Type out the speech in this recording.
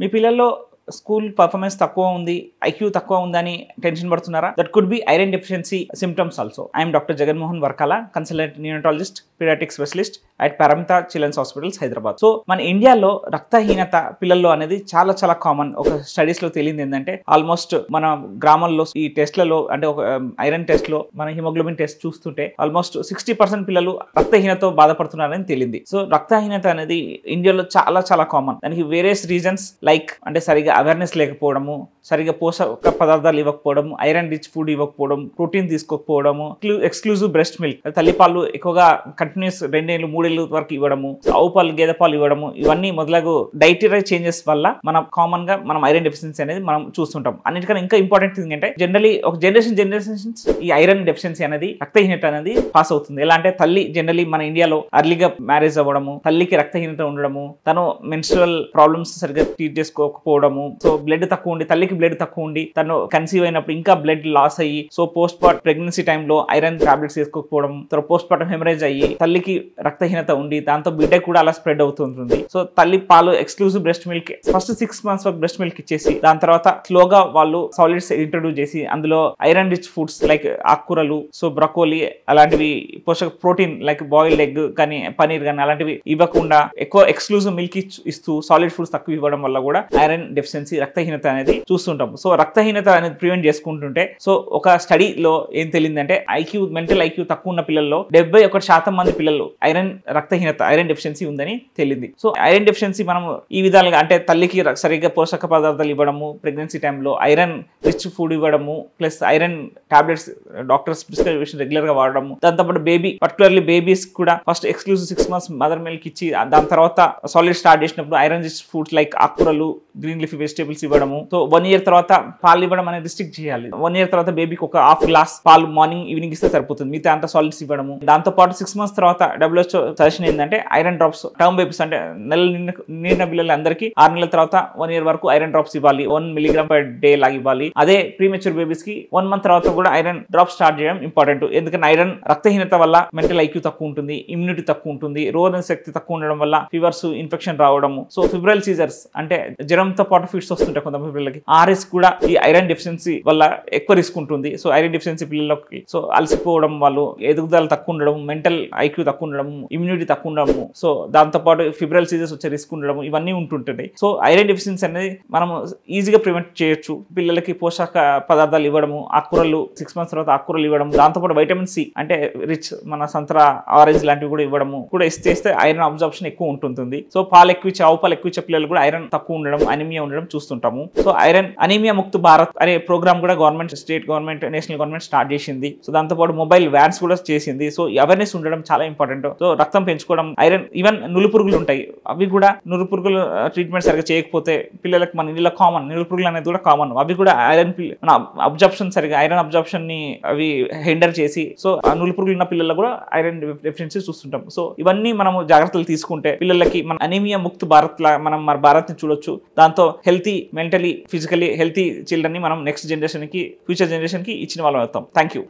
మీ పిల్లల్లో school performance తక్కువ ఉంది, ఐక్యూ తక్కువ ఉందని టెన్షన్ పడుతున్నారా? That could be iron deficiency symptoms also. I'm doctor Jaganmohan Varkala, consultant neonatologist, pediatric specialist at Paramita children's hospitals Hyderabad. So మన ఇండియాలో రక్తహీనత పిల్లల్లో అనేది చాలా చాలా కామన్. ఒక స్టడీస్ లో తెలియదు ఏంటంటే ఆల్మోస్ట్ మన గ్రామాల్లో ఈ టెస్ట్లలో అంటే ఒక ఐరన్ టెస్ట్ లో మన హిమోగ్లోబిన్ టెస్ట్ చూస్తుంటే ఆల్మోస్ట్ 60% పిల్లలు రక్తహీనతో బాధపడుతున్నారని తెలియంది. సో రక్తహీనత అనేది ఇండియాలో చాలా చాలా కామన్. దానికి వేరియస్ రీజన్స్ లైక్ అంటే సరిగా అవేర్నెస్ లేకపోవడము, సరిగా పోషక పదార్థాలు ఇవ్వకపోవడం, ఐరన్ రిచ్ ఫుడ్ ఇవ్వకపోవడం, ప్రోటీన్ తీసుకోకపోవడము, ఎక్స్క్లూజివ్ బ్రెస్ట్ మిల్క్ తల్లిపాలు ఎక్కువగా కంటిన్యూస్ 2 ఏళ్ళు 3 ఏళ్ళు వరకు ఇవ్వడము, ఆవు పాలు గేదె పాలు ఇవ్వడము, ఇవన్నీ మొదలగు డైటరీ చేంజెస్ వల్ల మనం కామన్ గా మనం ఐరన్ డెఫిషియన్సీ అనేది మనం చూస్తుంటాం. అన్నిటికన్నా ఇంకా ఇంపార్టెంట్ థింగ్ అంటే జనరలీ ఒక జనరేషన్స్ ఈ ఐరన్ డెఫిషియన్సీ అనేది రక్తహీనత అనేది పాస్ అవుతుంది. ఎలా అంటే తల్లి జనరలీ మన ఇండియాలో అర్లీగా మ్యారేజ్ అవ్వడము, తల్లికి రక్తహీనత ఉండడము, తను మెన్స్ట్రువల్ ప్రాబ్లమ్స్ సరిగ్గా ట్రీట్ చేసుకోకపోవడము, సో బ్లడ్ తక్కువ ఉండి తల్లికి బ్లడ్ తక్కువ ఉండి తను కన్సీవ్ అయినప్పుడు ఇంకా బ్లడ్ లాస్ అయ్యి సో పోస్ట్ పార్ట్ ప్రెగ్నెన్సీ టైంలో ఐరన్ టాబ్లెట్స్ వేసుకోకపోవడం, తర్వాత పోస్ట్ పార్టం హెమరేజ్ అయ్యి తల్లికి రక్తహీనత ఉండి దాంతో బిడ్డ కూడా అలా స్ప్రెడ్ అవుతుంటుంది. సో తల్లి పాలు exclusive breast milk first 6 months వరకు బ్రెస్ట్ మిల్క్ ఇచ్చేసి దాని తర్వాత స్లోగా వాళ్ళు సాలిడ్స్ ఇంట్రొడ్యూస్ చేసి అందులో ఐరన్ రిచ్ ఫుడ్స్ లైక్ ఆకుకూరలు, సో బ్రకోలీ అలాంటివి పోషక ప్రోటీన్ లైక్ బాయిల్డ్ ఎగ్ కానీ పనీర్ కానీ అలాంటివి ఇవ్వకుండా ఎక్కువ ఎక్స్క్లూజివ్ మిల్క్ ఇస్తూ సాలిడ్ ఫుడ్స్ తక్కువ ఇవ్వడం వల్ల కూడా ఐరన్ డెఫిషియన్సీ రక్తహీనత అనేది చూస్తుంటాం. సో రక్తహీనత అనేది ప్రివెంట్ చేసుకుంటుంటే సో ఒక స్టడీలో ఏం తెలియదంటే మెంటల్ ఐక్యూ తక్కువ ఉన్న పిల్లల్లో 71% మంది పిల్లలు ఐరన్ డెఫిషియన్సీ ఉందని తెలియంది. సో ఐరన్ డెఫిషియన్సీ మనం ఈ విధాలుగా అంటే తల్లికి సరిగ్గా పోషక పదార్థాలు ఇవ్వడము, ప్రెగ్నెన్సీ టైంలో ఐరన్ రిచ్ ఫుడ్ ఇవ్వడము, plus iron tablets doctors prescription regular గా వాడడము, దాంతోపాటు పర్టికులర్లీ బేబీస్ కూడా first exclusive 6 months mother milk ఇచ్చి దాని తర్వాత సాలిడ్ స్టార్ట్ చేసినప్పుడు ఐరన్ రిచ్ ఫుడ్స్ లైక్ ఆకుకూరలు, గ్రీన్ లీఫీ వెజిటేబుల్స్ ఇవ్వడము. సో 1 year తర్వాత పాలు ఇవ్వడం అనేది రిస్ట్రిక్ట్ చేయాలి. 1 year తర్వాత బేబీకి ఒక ½ గ్లాస్ పాలు మార్నింగ్ ఈవినింగ్ ఇస్తే సరిపోతుంది, మిగతా అంతా సాలిడ్స్ ఇవ్వడము. దాంతో పాటు 6 months తర్వాత WHO సజెషన్ ఏంటంటే ఐరన్ డ్రాప్స్ టర్మ్ బేబీస్ అంటే నిండిన పిల్లలు అందరికీ 6 నెలల తర్వాత 1 year వరకు ఐరన్ డ్రాప్స్ ఇవ్వాలి, 1 mg/day లాగా ఇవ్వాలి. అదే ప్రీమెచ్యూర్ బేబీస్ కి 1 month తర్వాత కూడా ఐరన్ డ్రాప్స్ స్టార్ట్ చేయడం ఇంపార్టెంట్. ఎందుకంటే ఐరన్ రక్తహీనత వల్ల మెంటల్ ఐక్యూ తక్కువ ఉంటుంది, ఇమ్యూనిటీ తక్కువ ఉంటుంది, రోగ శక్తి తక్కువ ఉండడం వల్ల ఫీవర్స్, ఇన్ఫెక్షన్ రావడము, సో ఫిబ్రల్ సీజర్స్ అంటే జ్వరంతో పాటు ఫిట్స్ వస్తుంటాయి కొంతమంది పిల్లలకి, ఆ రిస్క్ కూడా ఈ ఐరన్ డెఫిషియన్సీ వల్ల ఎక్కువ రిస్క్ ఉంటుంది. సో ఐరన్ డెఫిషియన్సీ పిల్లలకి సో అలసిపోవడం, వాళ్ళు ఎదుగుదల తక్కువ ఉండడం, మెంటల్ ఐక్యూ తక్కువ ఉండడం, ఇమ్యూనిటీ తక్కువ ఉండడము, సో దాంతో పాటు ఫిబ్రల్ సీజర్స్ వచ్చే రిస్క్ ఉండడం, ఇవన్నీ ఉంటుంటాయి. సో ఐరన్ డెఫిషియన్సీ అనేది మనం ఈజీగా ప్రివెంట్ చేయొచ్చు. పిల్లలకి పోషక పదార్థాలు ఇవ్వడము, ఆకుకూరలు 6 months తర్వాత ఆకుకూరలు ఇవ్వడం, దాంతోపాటు వైటమిన్ సి అంటే రిచ్ మన సంతరా, ఆరెంజ్ లాంటివి కూడా ఇవ్వడము కూడా ఇస్తే ఐరన్ అబ్జార్ప్షన్ ఎక్కువ ఉంటుంది. సో పాలు ఎక్కువ ఇచ్చే, ఆవు పాలు ఎక్కువ ఇచ్చే పిల్లలు కూడా ఐరన్ తక్కువ ఉండడం, అనీమియా ఉండడం చూస్తుంటాము. So iron anaemia Mukt Bharat అనే ప్రోగ్రామ్ కూడా government, state government, national government start చేసింది. సో దాంతోపాటు మొబైల్ వ్యాన్స్ కూడా చేసింది. సో అవేర్నెస్ ఉండడం చాలా ఇంపార్టెంట్. సో రక్తం పెంచుకోవడం, ఐరన్ ఈవెన్ నులుపురుగులు ఉంటాయి, అవి కూడా నులుపురుగులు ట్రీట్మెంట్ సరిగ్గా చేయకపోతే పిల్లలకు మన ఇంట్లో కామన్ నులుపురుగులు అనేది కూడా కామన్, అవి కూడా ఐరన్ అబ్జార్ప్షన్ సరిగ్గా ఐరన్ అబ్జార్ప్షన్ ని అవి హిండర్ చేసి సో ఆ నులుపురుగులు ఉన్న పిల్లలకు కూడా ఐరన్ డెఫిషియన్సీ చూస్తుంటాం. సో ఇవన్నీ మనము జాగ్రత్తలు తీసుకుంటే పిల్లలకి మన అనీమియా ముక్త్ భారత్ లా మనం మన భారత్ ని చూడొచ్చు. దాంతో healthy, mentally, physically healthy children ని మనం నెక్స్ట్ జనరేషన్ కి, ఫ్యూచర్ జనరేషన్ కి ఇచ్చిన వాళ్ళం అవుతాం. Thank you.